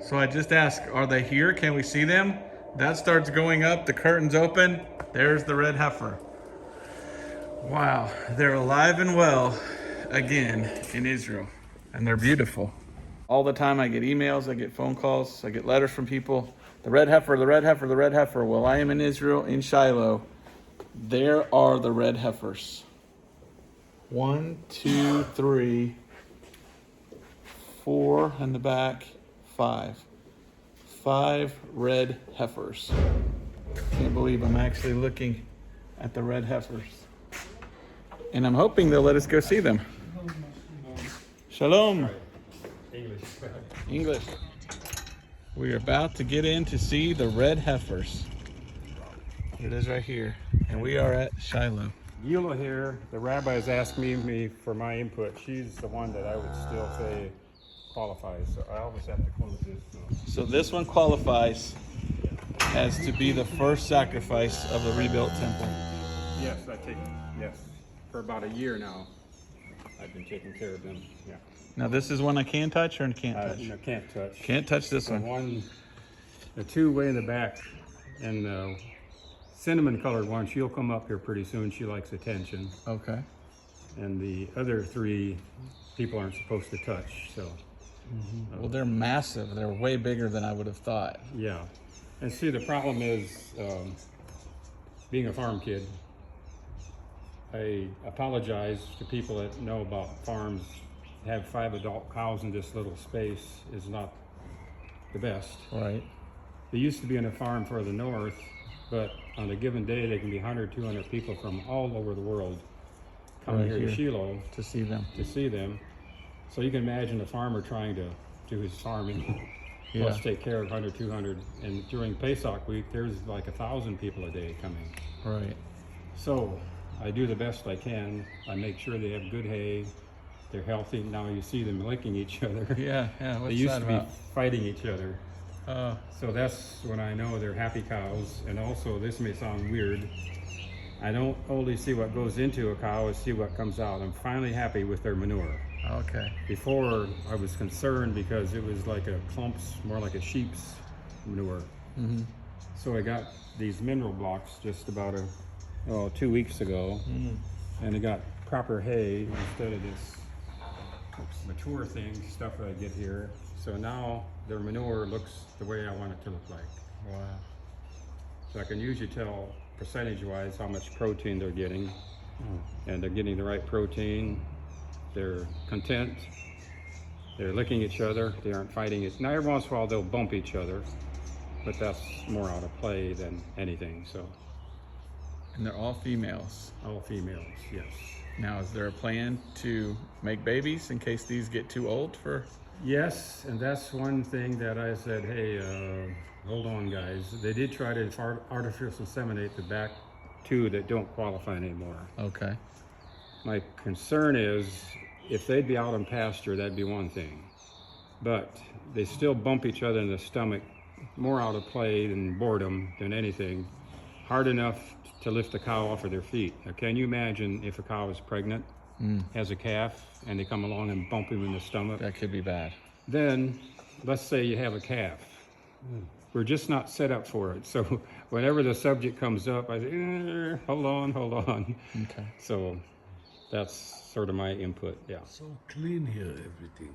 So I just asked, are they here? Can we see them? That starts going up, the curtains open. There's the red heifer. Wow, they're alive and well again in Israel, and they're beautiful. All the time I get emails, I get phone calls, I get letters from people. The red heifer, the red heifer, the red heifer. Well, I am in Israel, in Shiloh. There are the red heifers. 1, 2, 3, 4 in the back, 5. 5 red heifers. Can't believe I'm actually looking at the red heifers. And I'm hoping they'll let us go see them. Shalom. English. We are about to get in to see the red heifers. Here it is right here. And we are at Shiloh. Eula here, the rabbi is asking me for my input. She's the one that I would still say qualifies, so I always have to close this. So this one qualifies as to be the first sacrifice of the rebuilt temple. Yes, yes. For about a year now, I've been taking care of them, yeah. Now this is one I can touch or can't touch? No, can't touch. Can't touch this one. The two way in the back, and the cinnamon colored one, she'll come up here pretty soon. She likes attention. Okay. And the other 3 people aren't supposed to touch, so. Well, they're massive. They're way bigger than I would have thought. Yeah. And see, the problem is, being a farm kid, I apologize to people that know about farms. Have 5 adult cows in this little space is not the best. Right. They used to be in a farm further north, but on a given day, they can be 100, 200 people from all over the world coming here to Shiloh to see them. So you can imagine a farmer trying to do his farming, plus take care of 100, 200. And during Pesach week, there's like 1,000 people a day coming. Right. So I do the best I can. I make sure they have good hay. They're healthy. Now you see them licking each other. Yeah. They used to be fighting each other. So that's when I know they're happy cows. And also, this may sound weird, I don't only see what goes into a cow, I see what comes out. I'm finally happy with their manure. Okay. Before, I was concerned because it was like a clumps, more like a sheep's manure. Mm-hmm. So I got these mineral blocks just about 2 weeks ago, and I got proper hay instead of this mature thing, stuff that I get here. So now their manure looks the way I want it to look like. Wow. So I can usually tell percentage-wise how much protein they're getting, and they're getting the right protein. They're content. They're licking each other. They aren't fighting it. Now every once in a while they'll bump each other, but that's more out of play than anything. So. And they're all females. All females, yes. Now, is there a plan to make babies in case these get too old for? Yes, and that's one thing that I said, hey, hold on guys. They did try to artificial inseminate the back 2 that don't qualify anymore. Okay. My concern is, if they'd be out on pasture, that'd be one thing. But they still bump each other in the stomach, more out of play than boredom than anything. Hard enough to lift a cow off of their feet. Now, can you imagine if a cow is pregnant, has a calf, and they come along and bump him in the stomach? That could be bad. Then, let's say you have a calf. We're just not set up for it. So whenever the subject comes up, I say, hold on. Okay. So that's sort of my input, yeah. So clean here, everything.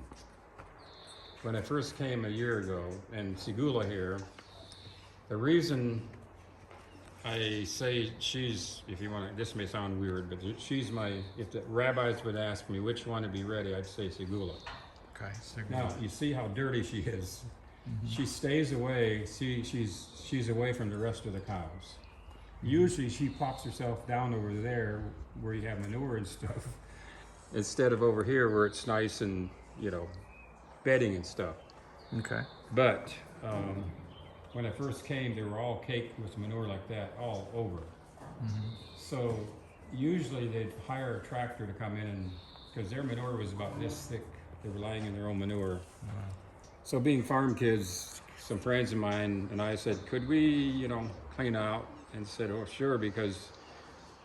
When I first came a year ago, and Segula here, the reason I say she's, if you want to, this may sound weird, but she's if the rabbis would ask me which one to be ready, I'd say Segula. Okay. Now, you see how dirty she is. She stays away, she's away from the rest of the cows. Usually she pops herself down over there where you have manure and stuff, instead of over here where it's nice and, bedding and stuff. Okay. But when I first came, they were all caked with manure like that all over. So usually they'd hire a tractor to come in, and because their manure was about this thick, they were lying in their own manure. So being farm kids, some friends of mine and I said, could we, clean out? And said, oh, sure, because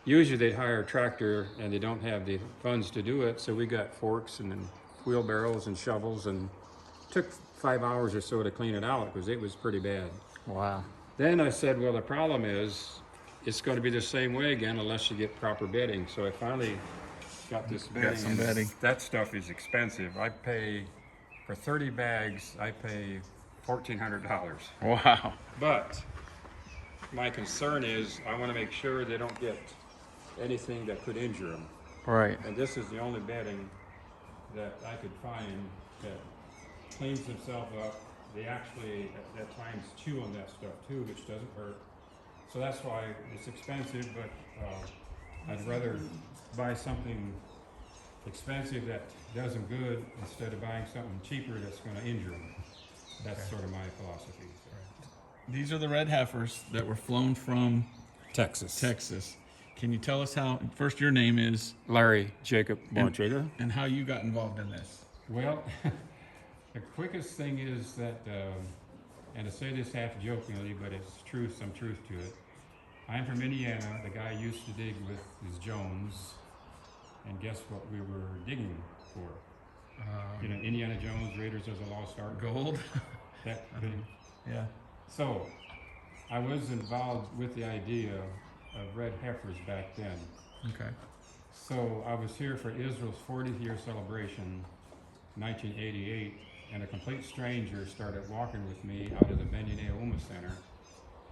usually they'd hire a tractor and they don't have the funds to do it. So we got forks and then wheelbarrows and shovels, and took 5 hours or so to clean it out because it was pretty bad. Wow. Then I said, well, the problem is it's going to be the same way again unless you get proper bedding. So I finally got this bedding. some and bedding. That stuff is expensive. I pay, for 30 bags, I pay $1,400. Wow. But my concern is I want to make sure they don't get anything that could injure them. Right. And this is the only bedding that I could find that cleans itself up. They actually at times chew on that stuff too, which doesn't hurt. So that's why it's expensive, but I'd rather buy something expensive that does them good instead of buying something cheaper that's going to injure them. That's sort of my philosophy. These are the red heifers that were flown from Texas. Texas. Can you tell us how, first your name is, Larry Jacob Bontrager. and how you got involved in this? Well, the quickest thing is that, and to say this half jokingly, but it's true, some truth to it. I'm from Indiana. The guy used to dig with his Jones, and guess what we were digging for? You know, Indiana Jones, Raiders of the Lost Ark. Gold? That thing. Yeah. So, I was involved with the idea of red heifers back then. Okay. So I was here for Israel's 40th year celebration, 1988, and a complete stranger started walking with me out of the Benyamin Uma Center.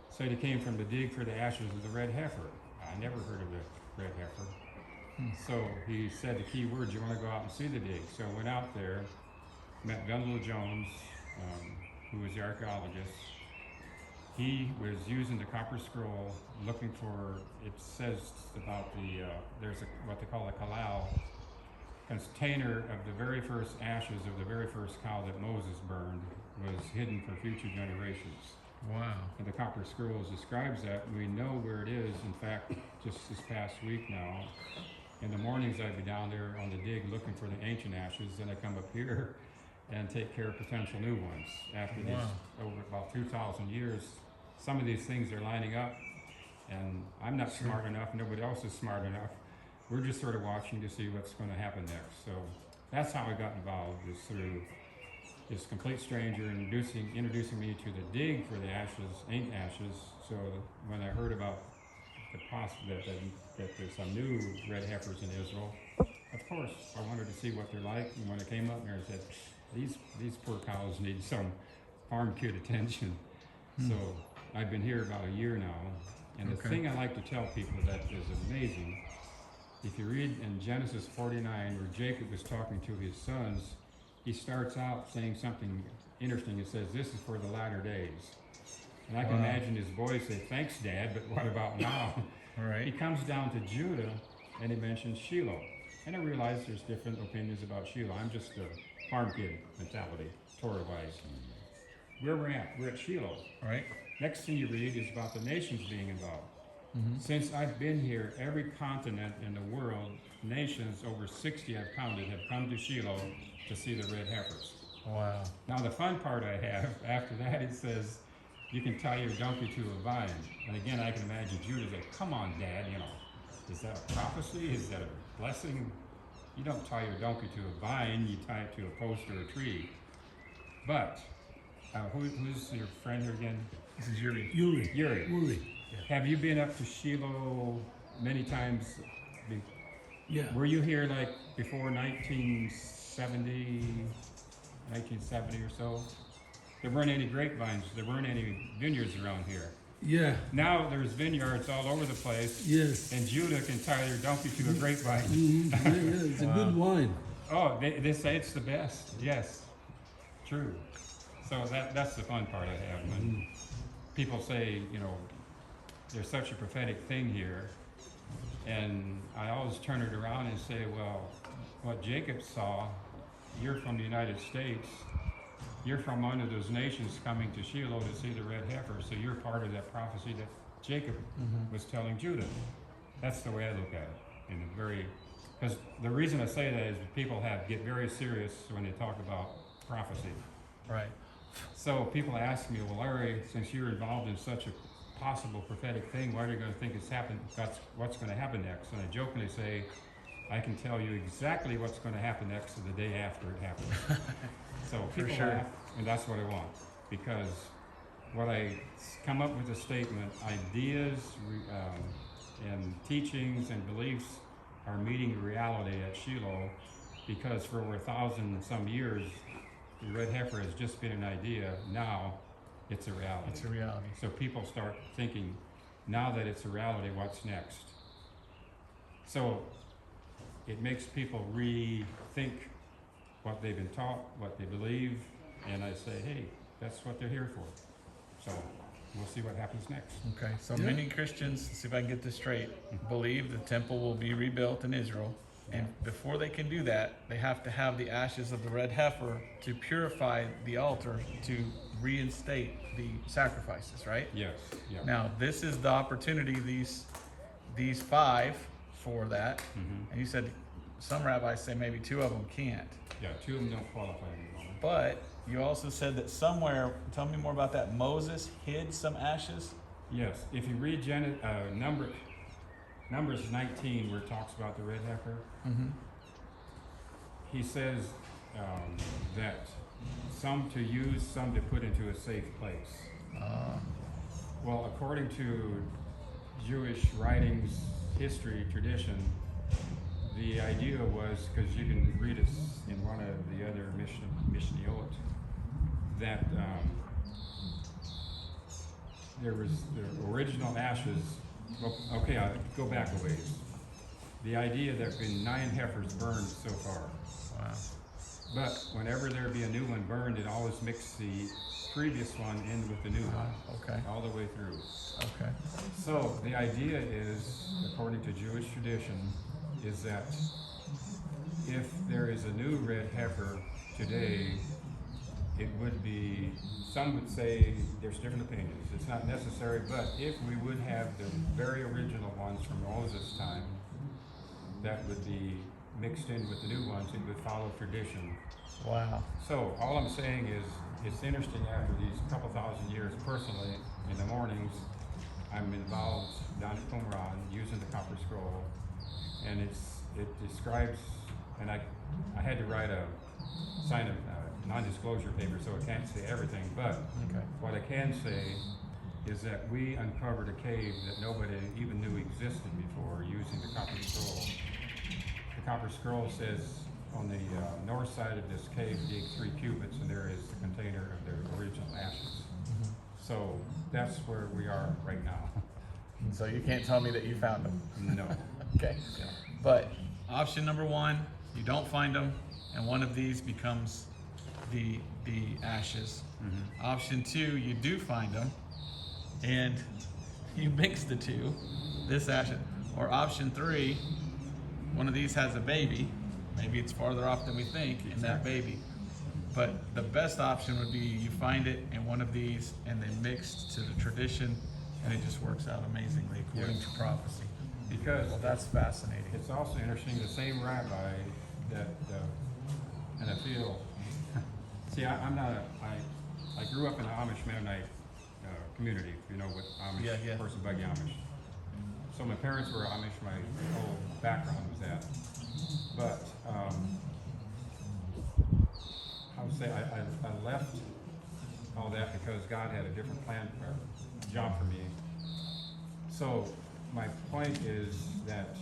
Said he came from the dig for the ashes of the red heifer. I never heard of the red heifer. So he said the key words, you want to go out and see the dig. So I went out there, met Gunlow Jones, who was the archaeologist. He was using the copper scroll, looking for, it says about the, there's what they call a kalal, container of the very first ashes of the very first cow that Moses burned was hidden for future generations. Wow. And the copper scrolls describes that. We know where it is. In fact, just this past week now, in the mornings I'd be down there on the dig looking for the ancient ashes, then I come up here and take care of potential new ones. After these, over about 2,000 years, some of these things are lining up, and I'm not smart enough, nobody else is smart enough. We're just sort of watching to see what's going to happen next. So that's how I got involved, is through this complete stranger introducing me to the dig for the ashes, ancient ashes. So when I heard about the that there's some new red heifers in Israel, of course I wanted to see what they're like. And when I came up there, I said, these poor cows need some farm kid attention. So I've been here about a year now, and the thing I like to tell people that is amazing, if you read in Genesis 49, where Jacob was talking to his sons, he starts out saying something interesting. It says, this is for the latter days. And I can imagine his boys say, thanks, Dad, but what about now? He comes down to Judah, and he mentions Shiloh. And I realize there's different opinions about Shiloh. I'm just a farm kid mentality, Torah-wise. Where we're at Shiloh. Right. Next thing you read is about the nations being involved. Since I've been here, every continent in the world, nations, over 60 I've counted, have come to Shiloh to see the red heifers. Wow. Now the fun part I have, after that it says, you can tie your donkey to a vine. And again, I can imagine Judah's like, come on, Dad, you know, is that a prophecy? Is that a blessing? You don't tie your donkey to a vine, you tie it to a post or a tree. But, who's your friend here again? This is Yuri. Yuri. Have you been up to Shiloh many times? Yeah. Were you here like before 1970 or so? There weren't any grapevines, there weren't any vineyards around here. Yeah. Now there's vineyards all over the place. Yes. And Judah can tie their donkey to a grapevine. Yeah, it's a good wine. Oh, they say it's the best. Yes, true. So that's the fun part I have. When people say, you know, there's such a prophetic thing here, and I always turn it around and say, well, what Jacob saw, you're from the United States, you're from one of those nations coming to Shiloh to see the red heifer, so you're part of that prophecy that Jacob was telling Judah. That's the way I look at it. In a very, because the reason I say that is people get very serious when they talk about prophecy. Right. So people ask me, well, Larry, since you're involved in such a possible prophetic thing, why are you going to think it's happened? That's what's going to happen next. And I jokingly say, I can tell you exactly what's going to happen next to the day after it happens. So people sure. laugh, and that's what I want, because what I come up with a statement, ideas, and teachings and beliefs are meeting reality at Shiloh, because for over 1,000 and some years, the red heifer has just been an idea. Now it's a reality. It's a reality. So people start thinking, now that it's a reality, what's next? So it makes people rethink what they've been taught, what they believe, and I say, hey, that's what they're here for. So we'll see what happens next. Okay, so Yeah. many Christians, see if I can get this straight, believe the temple will be rebuilt in Israel. And before they can do that, they have to have the ashes of the red heifer to purify the altar to reinstate the sacrifices, right? Yes, yeah. Now, this is the opportunity, these 5 for that. Mhm. And you said some rabbis say maybe 2 of them can't. Yeah, 2 of them don't qualify anymore. But you also said that somewhere, tell me more about that, Moses hid some ashes? Yes, if you read Numbers 19, where it talks about the red heifer, Mm-hmm. he says that some to use, some to put into a safe place. Well, according to Jewish writings, history, tradition, the idea was, because you can read it in one of the other Mishnayot, that there was the original ashes. Well, okay, I'll go back a ways. The idea that there have been 9 heifers burned so far. Wow. But whenever there be a new one burned, it always mixes the previous one in with the new one, Okay, all the way through. okay. So the idea is, according to Jewish tradition, is that if there is a new red heifer today, it would be, some would say, there's different opinions, it's not necessary, but if we would have the very original ones from Moses' time, that would be mixed in with the new ones, it would follow tradition. Wow. So all I'm saying is, it's interesting after these couple thousand years, personally, in the mornings, I'm involved down at Qumran using the copper scroll, and it describes, and I had to sign a non-disclosure paper, so I can't say everything, but Okay. what I can say is that we uncovered a cave that nobody even knew existed before using the copper scroll. The copper scroll says on the north side of this cave, dig 3 cubits, and there is the container of the original ashes. Mm-hmm. So that's where we are right now. And so you can't tell me that you found them. No. Okay. Yeah. But option number 1, you don't find them, and one of these becomes the ashes. Mhm. Option 2, you do find them, and you mix the 2, this ashes. Or option 3, one of these has a baby. Maybe it's farther off than we think in that baby. But the best option would be you find it in one of these and then mixed to the tradition, and it just works out amazingly according Yes. to prophecy. Because Well, that's fascinating. it's also interesting, the same rabbi that, and I feel, see, I grew up in an Amish Mennonite community, you know, with Amish, Yeah, yeah. person buggy Amish. So my parents were Amish, my whole background was that. But, I would say I left all that because God had a different plan or job for me. So my point is that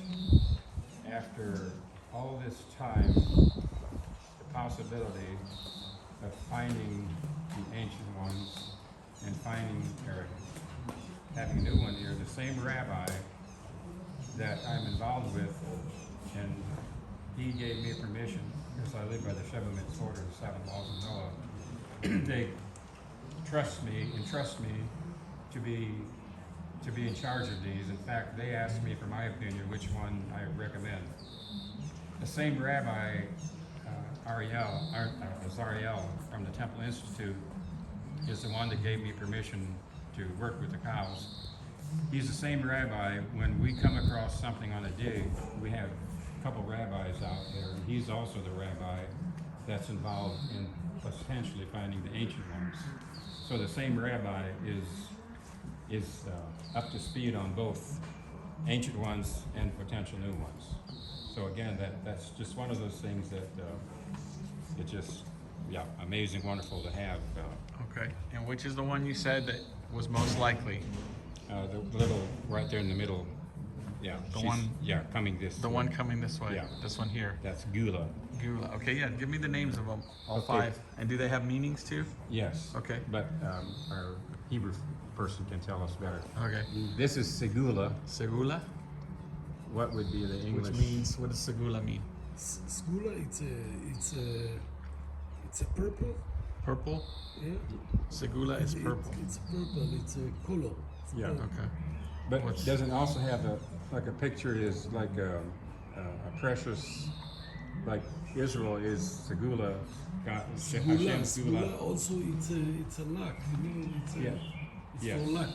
after all this time, the possibility of finding the ancient ones and finding, or having a new one here, the same rabbi that I'm involved with, and he gave me permission, because I live by the Sheva Mitzvot, the 7 laws of Noah. They entrust me to be in charge of these. In fact, they asked me for my opinion, which one I recommend. The same rabbi, Zariel from the Temple Institute, is the one that gave me permission to work with the cows. He's the same rabbi. When we come across something on a dig, we have a couple rabbis out there, and he's also the rabbi that's involved in potentially finding the ancient ones. So the same rabbi is up to speed on both ancient ones and potential new ones. So again, that's just one of those things that it just, yeah, amazing, wonderful to have. Okay. And which is the one you said that was most likely? The little right there in the middle, yeah. The she's- one- Yeah, coming this The way. one coming this way. Yeah. This one here. That's Gula. Gula. Okay, yeah. Give me the names of them. All Okay. 5. And do they have meanings too? Yes. Okay. But our Hebrew person can tell us better. Okay. This is Segula. Segula, What would be the English? which means, what does segula mean? Skula, it's a purple. Purple. Yeah. Segula is purple. It's purple. It's a color. It's Yeah. purple. Okay. But What's- doesn't also have like a picture is like a precious, like Israel is Segula, God, Skula, Hashem skula. Segula. Also, it's a luck. You know, Yeah. it's Yes. for luck.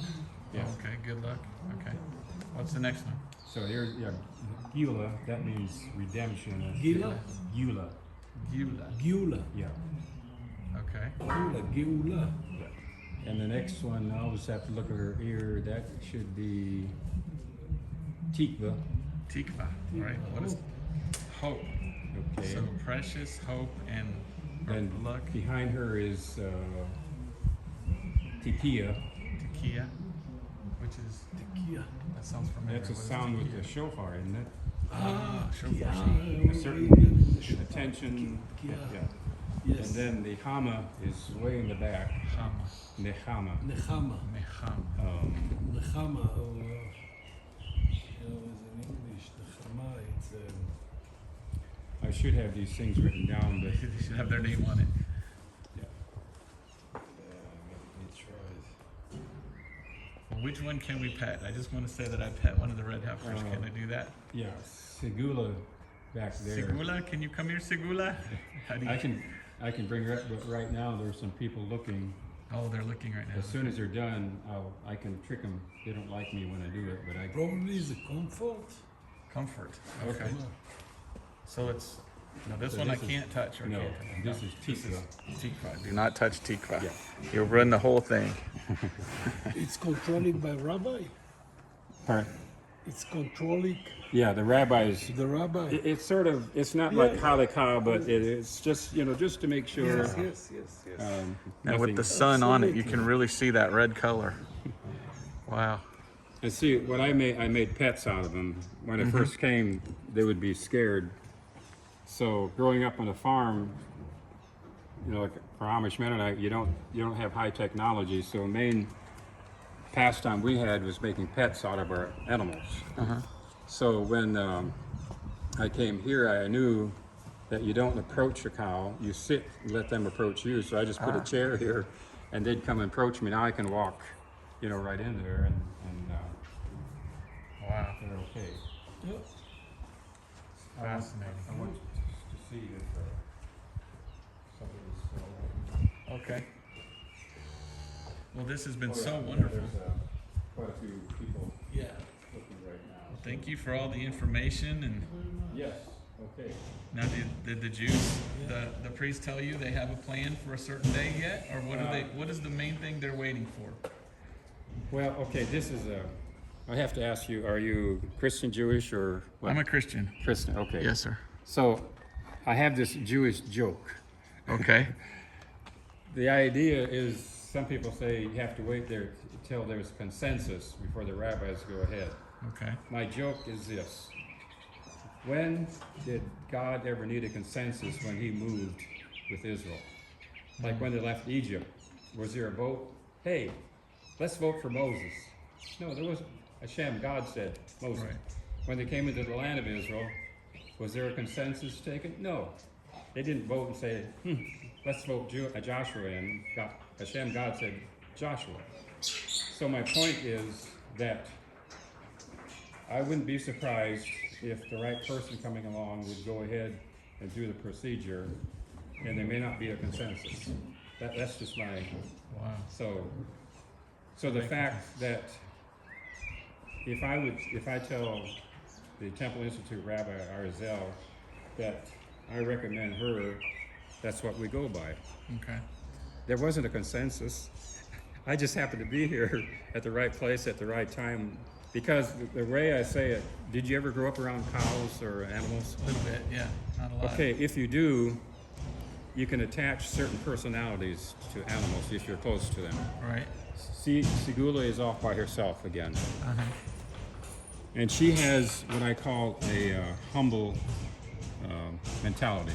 Yeah. Okay, good luck. Okay. What's the next one? So here, yeah, Gila, that means redemption. Gila, Gula, Gula. Geula, yeah. Okay. Geula. And the next one, I always have to look at her ear. That should be Tikva. Tikva, right? What is hope? Okay. So precious, hope, and Then luck. behind her is Tikia. Tekiah, which is, Kia. that sounds familiar. That's a What is sound with tekiah? the shofar, isn't it? Ah, Shofar. Kia. A certain attention. Kia. Yeah. Yes. And then the Hama is way in the back. Chama. Nechama. Nechama. Nechama. Nechama. Or, in English, Nechama. It's I should have these things written down, but They should have their name on it. let me try it. Well, which one can we pet? I just want to say that I pet one of the red heifers. Can I do that? yeah, Segula back there. Segula, can you come here, Segula? How do you? I can bring her up, but right now there's some people looking. Oh, they're looking right now. As soon as they're done, I can trick them. They don't like me when I do it, but I. Probably the comfort. Comfort. Okay. Okay. So it's, no, this So one this I is- can't touch. Or No, can't this is Tikva. Tikva. Do not touch Tikva. Yeah. You'll run the whole thing. It's controlled by rabbi. It's controlling Yeah, the rabbis. the rabbi. It's sort of. It's not like Halakha, but it's just just to make sure. Yes. And nothing- with the sun on it, you can Absolutely. really see that red color. Wow. And see, what I made pets out of them. When it first came, they would be scared. So growing up on a farm, like for Amish Mennonite, you don't have high technology. So the main pastime we had was making pets out of our animals. So when I came here, I knew that you don't approach a cow. You sit and let them approach you. So I just put a chair here, and they'd come and approach me. Now I can walk, right in there, and Wow. they're okay. Yep. Fascinating. I want you to see if somebody's still. Okay. Well, this has been so Yeah, wonderful. There's quite a few people Yeah. looking right now. Thank you for all the information. And Yes. Okay. now, did the Jews, the priests, tell you they have a plan for a certain day yet, or what are they? What is the main thing they're waiting for? Well, okay. This is a. I have to ask you: are you Christian, Jewish, or what? I'm a Christian. Christian. Okay. Yes, sir. So, I have this Jewish joke. Okay. The idea is, some people say you have to wait there until there's consensus before the rabbis go ahead. Okay. My joke is this: when did God ever need a consensus when He moved with Israel? Like when they left Egypt, was there a vote? Hey, let's vote for Moses. No, there wasn't. Hashem, God said, Moses. Right. When they came into the land of Israel, was there a consensus taken? No. They didn't vote and say, let's vote Joshua in. Hashem, God said, Joshua. So my point is that I wouldn't be surprised if the right person coming along would go ahead and do the procedure, and there may not be a consensus. That's just my. Wow. So the fact that if I tell the Temple Institute Rabbi Arzel that I recommend her, that's what we go by. Okay. There wasn't a consensus. I just happened to be here at the right place at the right time Because the way I say it, did you ever grow up around cows or animals? A little bit, yeah, not a lot. Okay, if you do, you can attach certain personalities to animals if you're close to them. Right. See, Segula is off by herself again. Uh-huh. And she has what I call a humble mentality.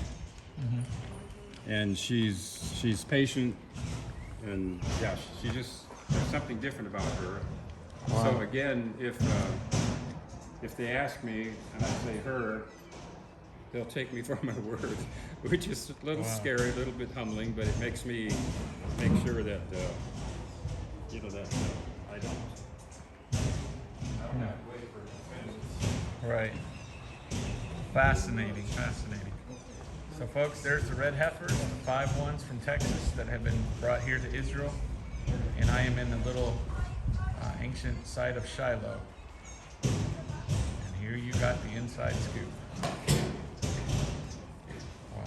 And she's patient, and yeah, she just, there's something different about her. Wow. So again, if they ask me and I say her, they'll take me for my word, which is a little scary, a little bit humbling, but it makes me make sure that I don't have to wait for defense. Right. Fascinating, fascinating. So folks, there's the red heifers, the 5 ones from Texas that have been brought here to Israel. And I am in the little ancient site of Shiloh. And here you got the inside scoop. Wow.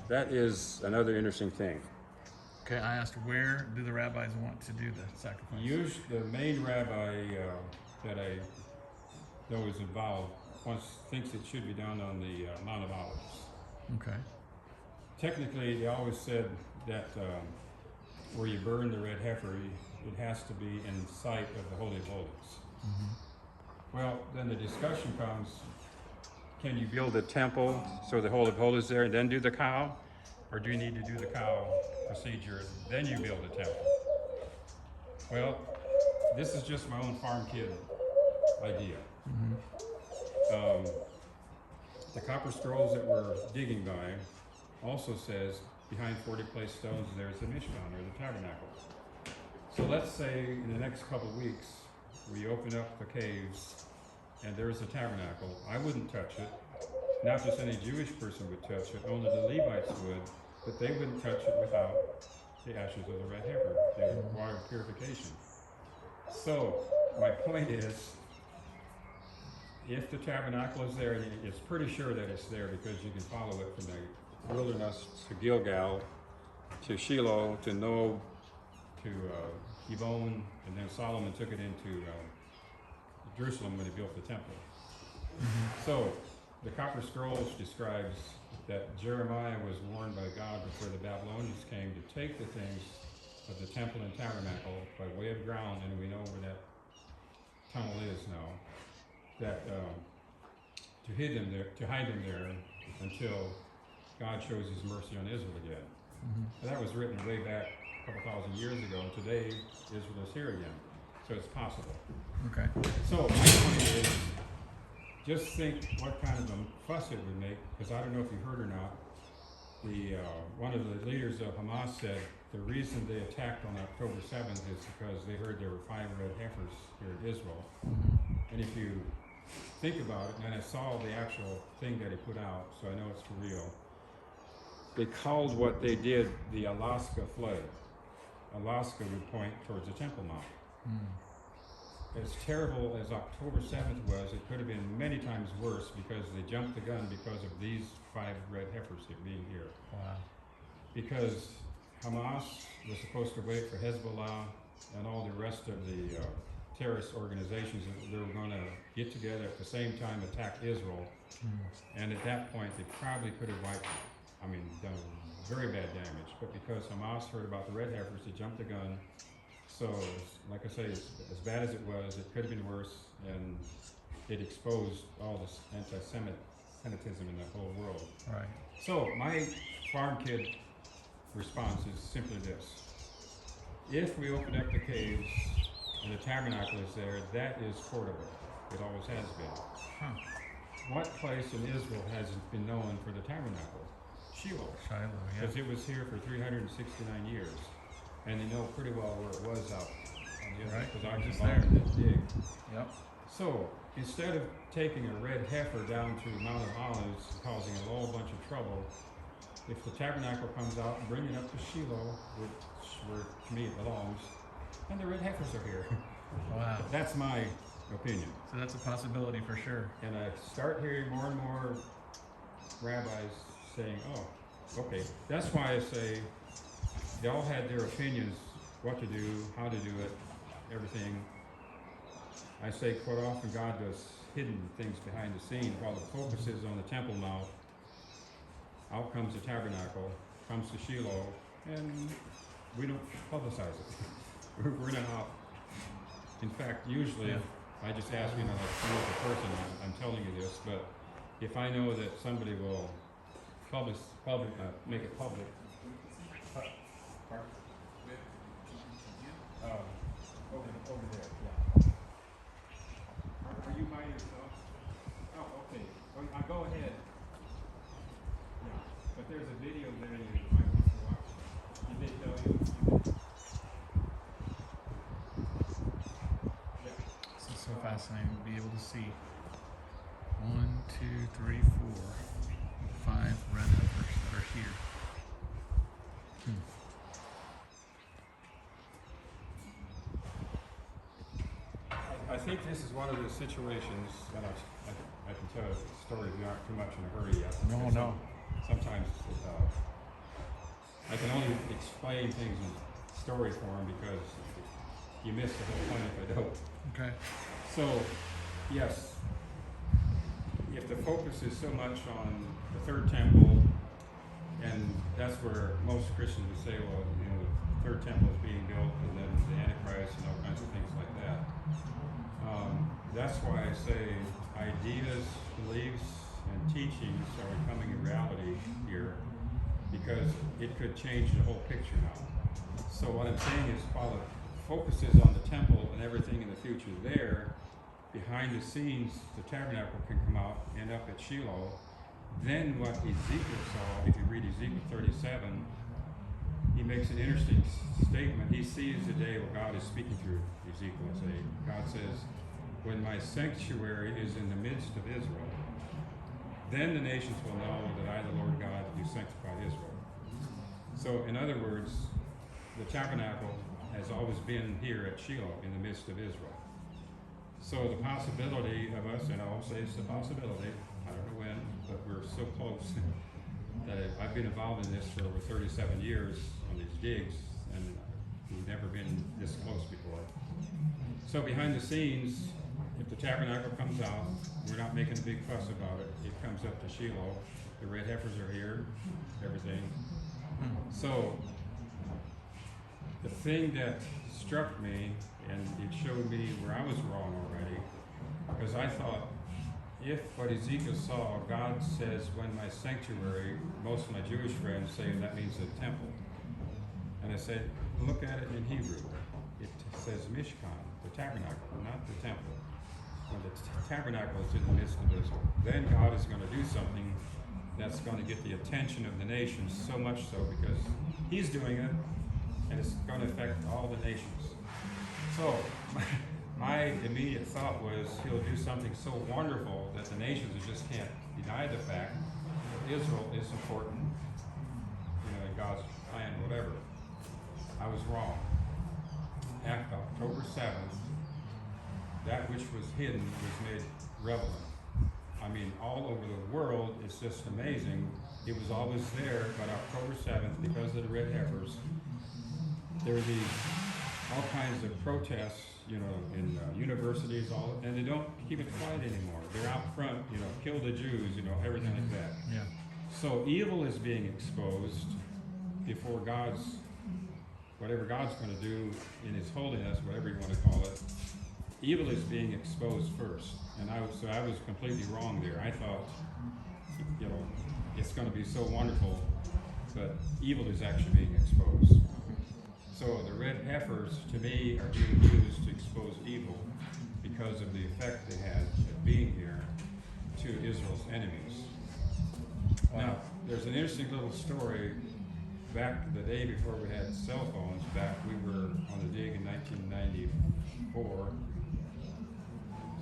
That is another interesting thing. Okay, I asked where do the rabbis want to do the sacrifice? The main rabbi that I know is involved thinks it should be done on the Mount of Olives. Okay. Technically, they always said that where you burn the red heifer, it has to be in sight of the Holy of Holies. Well, then the discussion comes, can you build a temple so the Holy of Holies is there and then do the cow? Or do you need to do the cow procedure, then you build a temple? Well, this is just my own farm kid idea. The copper scrolls that we're digging by also says behind 40 placed stones there's the Mishkan, or the tabernacle. So let's say in the next couple of weeks we open up the caves and there's a tabernacle. I wouldn't touch it. Not just any Jewish person would touch it, only the Levites would, but they wouldn't touch it without the ashes of the red heifer. They require purification. So my point is, if the tabernacle is there, it's pretty sure that it's there because you can follow it from the wilderness to Gilgal, to Shiloh, to Nob, to Givon, and then Solomon took it into Jerusalem when he built the temple. So the Copper Scrolls describes that Jeremiah was warned by God before the Babylonians came to take the things of the temple and tabernacle by way of ground, and we know where that tunnel is now, that to hide them there until God shows his mercy on Israel again. And that was written way back a couple thousand years ago, and today Israel is here again. So it's possible. Okay. So my point is, just think what kind of a fuss it would make, because I don't know if you heard or not, one of the leaders of Hamas said the reason they attacked on October 7th is because they heard there were 5 red heifers here in Israel. And if you think about it, and I saw the actual thing that he put out, so I know it's for real, they called what they did the Alaska flood. Alaska would point towards the Temple Mount. As terrible as October 7th was, it could have been many times worse because they jumped the gun because of these 5 red heifers being here. Wow. Because Hamas was supposed to wait for Hezbollah and all the rest of the terrorist organizations that they were going to get together at the same time, attack Israel. And at that point, they probably could have done very bad damage. But because Hamas heard about the red heifers, they jumped the gun. So, like I say, as bad as it was, it could have been worse, and it exposed all this anti-Semitism in the whole world. Right. So, my farm kid response is simply this. If we open up the caves and the tabernacle is there, that is portable. It always has been. What place in Israel has been known for the tabernacle? Shiloh. Shiloh, yeah. Because it was here for 369 years. And they know pretty well where it was out on the other, Right, because I just just there. did dig. Yep. So instead of taking a red heifer down to Mount of Olives, causing a whole bunch of trouble, if the tabernacle comes out and bring it up to Shiloh, where to me it belongs, and the red heifers are here. Wow. That's my opinion. So that's a possibility for sure. And I start hearing more and more rabbis saying, oh, okay. That's why I say they all had their opinions, what to do, how to do it, everything. I say quite often God does hidden things behind the scenes while the focus is on the temple now. Out comes the tabernacle, comes to Shiloh, and we don't publicize it. We're not out. In fact, usually, I just ask, like the person, I'm telling you this, but if I know that somebody will make it public. Over there, yeah. Are you by yourself? Oh, okay. Well, I'll go ahead. Yeah, but there's a video there you might want to watch. Did they tell you? Yeah. This is so fascinating to be able to see 1, 2, 3, 4, 5 red heifers that are here. I think this is one of the situations that I can tell a story if you aren't too much in a hurry yet. No. Sometimes I can only explain things in story form because you miss the whole point if I don't. Okay. So, yes, if the focus is so much on the third temple, and that's where most Christians would say, well, the third temple is being built, and then the Antichrist and all kinds of things like that. That's why I say ideas, beliefs, and teachings are becoming a reality here, because it could change the whole picture now. So what I'm saying is, while the focus is on the temple and everything in the future there, behind the scenes, the tabernacle can come out, end up at Shiloh. Then what Ezekiel saw, if you read Ezekiel 37, he makes an interesting statement. He sees the day where God is speaking through Ezekiel. God says, when my sanctuary is in the midst of Israel, then the nations will know that I, the Lord God, do sanctify Israel. So, in other words, the tabernacle has always been here at Shiloh in the midst of Israel. So the possibility of us, and I'll say it's a possibility, I don't know when, but we're so close that I've been involved in this for over 37 years on these digs, and we've never been this close before. So behind the scenes, if the tabernacle comes out, we're not making a big fuss about it. It comes up to Shiloh. The red heifers are here, everything. So the thing that struck me, and it showed me where I was wrong already, because I thought, if what Ezekiel saw, God says, when my sanctuary, most of my Jewish friends say that means the temple. And I said, look at it in Hebrew. It says Mishkan, the tabernacle, not the temple. When the tabernacle is in the midst of Israel, then God is going to do something that's going to get the attention of the nations, so much so because he's doing it, and it's going to affect all the nations. So my immediate thought was, he'll do something so wonderful that the nations just can't deny the fact that Israel is important, in God's plan, whatever. I was wrong. After October 7th, that which was hidden was made relevant. I mean, all over the world, it's just amazing. It was always there, but October 7th, because of the red heifers, there were all kinds of protests, in universities, and they don't keep it quiet anymore. They're out front, kill the Jews, everything like that. Yeah. So evil is being exposed before whatever God's going to do in His holiness, whatever you want to call it. Evil is being exposed first, and I was completely wrong there. I thought, it's going to be so wonderful, but evil is actually being exposed. So the red heifers, to me, are being used to expose evil because of the effect they had of being here to Israel's enemies. Wow. Now, there's an interesting little story. Back the day before we had cell phones, we were on the dig in 1994,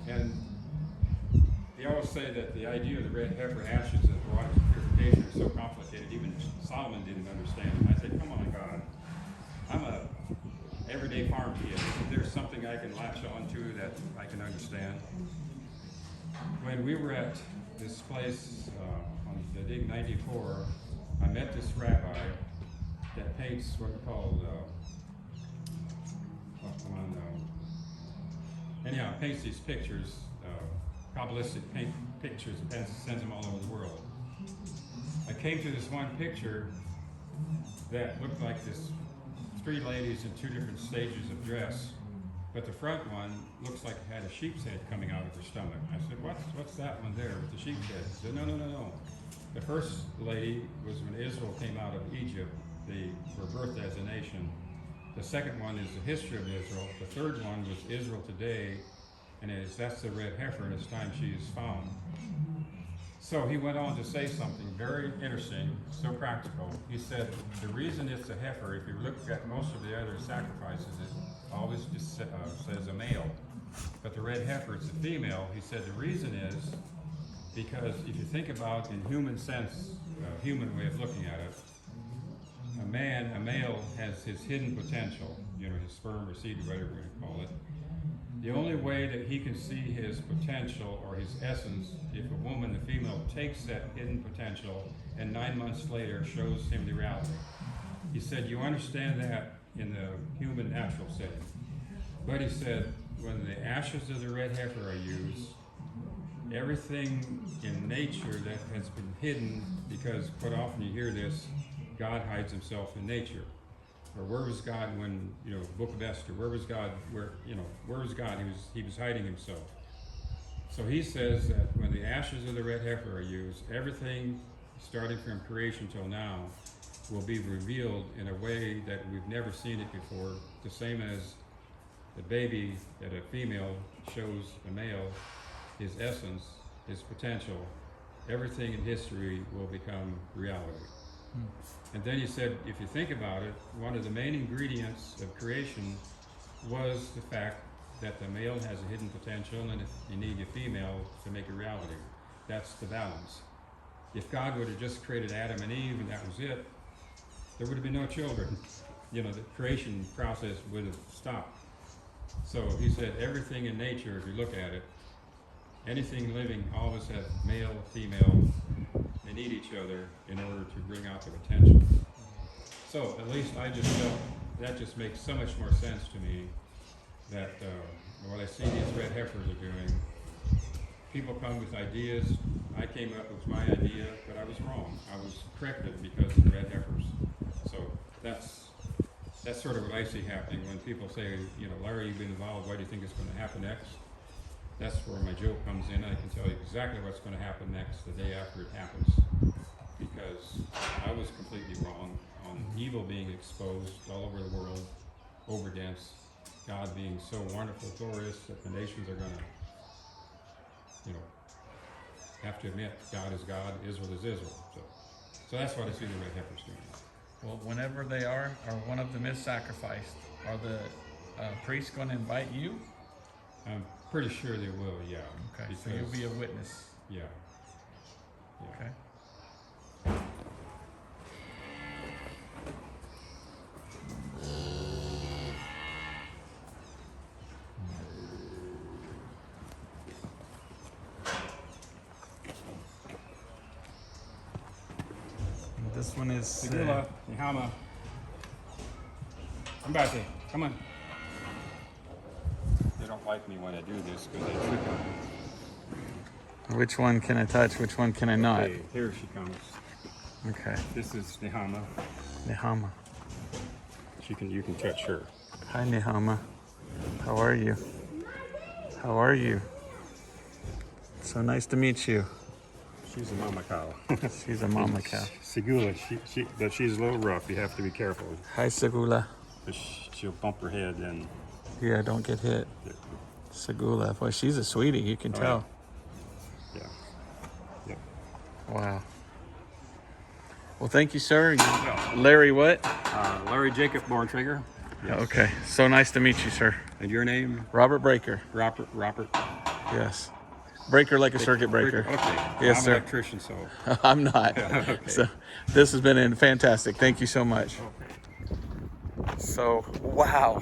and they always say that the idea of the red heifer ashes as water purification is so complicated, even Solomon didn't understand it. I said, come on, God. I'm a everyday farm kid. Isn't there something I can latch on to that I can understand? When we were at this place on I think 94, I met this rabbi that paints what are called, anyhow, paints these pictures, Kabbalistic pictures, and sends them all over the world. I came to this one picture that looked like this 3 ladies in 2 different stages of dress, but the front one looks like it had a sheep's head coming out of her stomach. I said, what's that one there with the sheep's head? He said, no. The first lady was when Israel came out of Egypt, they were birthed as a nation. The second one is the history of Israel. The third one was Israel today, and that's the red heifer, and it's time she is found. So he went on to say something very interesting, so practical. He said, the reason it's a heifer, if you look at most of the other sacrifices, it always just says a male. But the red heifer, it's a female. He said the reason is because if you think about in human sense, human way of looking at it, a male has his hidden potential, his sperm or seed, whatever you call it. The only way that he can see his potential or his essence, if a woman, the female, takes that hidden potential and 9 months later shows him the reality. He said, you understand that in the human natural setting. But he said, when the ashes of the red heifer are used, everything in nature that has been hidden, because quite often you hear this, God hides himself in nature. Or where was God when, Book of Esther, where was God, where was God? He was hiding himself. So he says that when the ashes of the red heifer are used, everything starting from creation till now will be revealed in a way that we've never seen it before, the same as the baby that a female shows a male, his essence, his potential, everything in history will become reality. And then he said, if you think about it, one of the main ingredients of creation was the fact that the male has a hidden potential, and if you need a female to make a reality. That's the balance. If God would have just created Adam and Eve and that was it, there would have been no children. The creation process would have stopped. So he said everything in nature, if you look at it, anything living, all of us have male, female. They need each other in order to bring out the potential. So at least I just felt that just makes so much more sense to me that what I see these red heifers are doing, people come with ideas. I came up with my idea, but I was wrong. I was corrected because of the red heifers. So that's sort of what I see happening when people say, Larry, you've been involved, what do you think is going to happen next? That's where my joke comes in. I can tell you exactly what's going to happen next the day after it happens, because I was completely wrong on evil being exposed all over the world, over against God being so wonderful, glorious, that the nations are going to, have to admit God is God, Israel is Israel. So that's what I see the red heifers doing. Well, whenever they are, or one of them is sacrificed, are the priests going to invite you? I'm pretty sure they will, yeah. Okay, so you'll be a witness. Yeah. Okay. This one is Segula, Nehama. Come on. They don't like me when I do this because they trick on me. Which one can I touch? Which one can I not? Okay, here she comes. Okay. This is Nehama. Nehama. You can touch her. Hi, Nehama. How are you? How are you? So nice to meet you. She's a mama cow. She's a mama cow. Segula, but she's a little rough. You have to be careful. Hi, Segula. She'll bump her head and. Yeah, don't get hit. Segula. Boy, she's a sweetie. You can tell. Yeah. Yep. Wow. Well, thank you, sir. Larry what? Larry Jacob Borntrager. Yes. Okay. So nice to meet you, sir. And your name? Robert Breaker. Robert. Yes. Breaker like a circuit breaker. Okay. Yes, I'm sir. an electrician, so. I'm not. Okay. So this has been fantastic. Thank you so much. Okay. So, wow.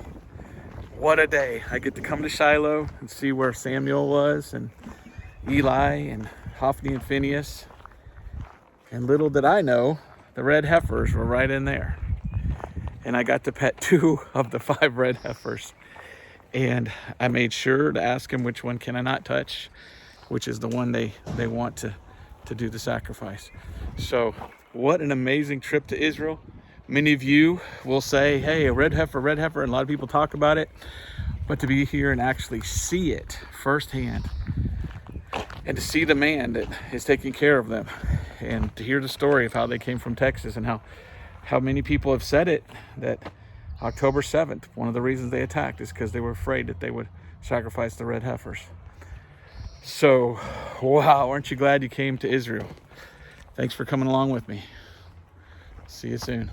What a day. I get to come to Shiloh and see where Samuel was, and Eli and Hophni and Phineas. And little did I know, the red heifers were right in there. And I got to pet 2 of the 5 red heifers. And I made sure to ask him which one can I not touch, which is the one they want to do the sacrifice. So what an amazing trip to Israel. Many of you will say, hey, a red heifer, and a lot of people talk about it. But to be here and actually see it firsthand, and to see the man that is taking care of them, and to hear the story of how they came from Texas, and how many people have said it, that October 7th, one of the reasons they attacked is because they were afraid that they would sacrifice the red heifers. So, wow, aren't you glad you came to Israel? Thanks for coming along with me. See you soon.